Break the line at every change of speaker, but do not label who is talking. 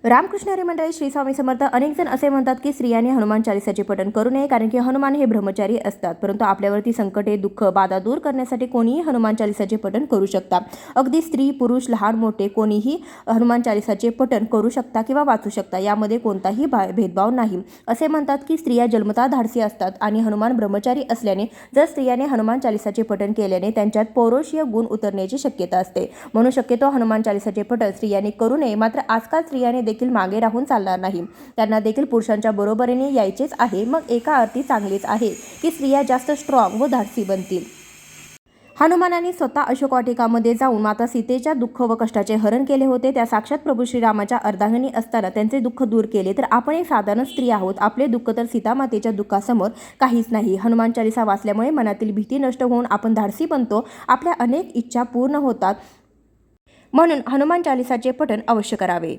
रामकृष्ण हरी मंडळी, श्री स्वामी समर्थ. अनेक जण असे म्हणतात की स्त्रियांनी हनुमान चालीसाचे पठण करू नये, कारण की हनुमान हे ब्रह्मचारी असतात. परंतु आपल्यावरती संकटे, दुःख, बाधा दूर करण्यासाठी कोणीही हनुमान चालीसाचे पठण करू शकता. अगदी स्त्री, पुरुष, लहान मोठे कोणीही हनुमान चालीसाचे पठण करू शकता किंवा वाचू शकता. यामध्ये कोणताही भेदभाव नाही. असे म्हणतात की स्त्रिया जन्मतः धाडसी असतात आणि हनुमान ब्रह्मचारी असल्याने जर स्त्रियाने हनुमान चालीसाचे पठण केल्याने त्यांच्यात पौरुषीय गुण उतरण्याची शक्यता असते. म्हणून शक्यतो हनुमान चालीसाचे पठण स्त्रियांनी करू नये. मात्र आजकाल स्त्रियांनी देखील मागे राहून चालणार नाही. त्यांना देखील पुरुषांच्या बरोबरीने यायचेच आहे. मग एका अर्थी चांगलीच आहे की स्त्रिया जास्त स्ट्रॉंग व धाडसी बनतील. हनुमानाने स्वतः अशोकवाटिकामध्ये जाऊन माता सीतेच्या दुःख व कष्टाचे हरण केले होते. त्या साक्षात प्रभू श्रीरामाच्या अर्धांगिनी असताना त्यांचे दुःख दूर केले. तर आपण एक साधारण स्त्री आहोत. आपले दुःख तर सीतामातेच्या दुःखासमोर काहीच नाही. हनुमान चालीसा वाचल्यामुळे मनातील भीती नष्ट होऊन आपण धाडसी बनतो. आपल्या अनेक इच्छा पूर्ण होतात. म्हणून हनुमान चालीसाचे पठण अवश्य करावे.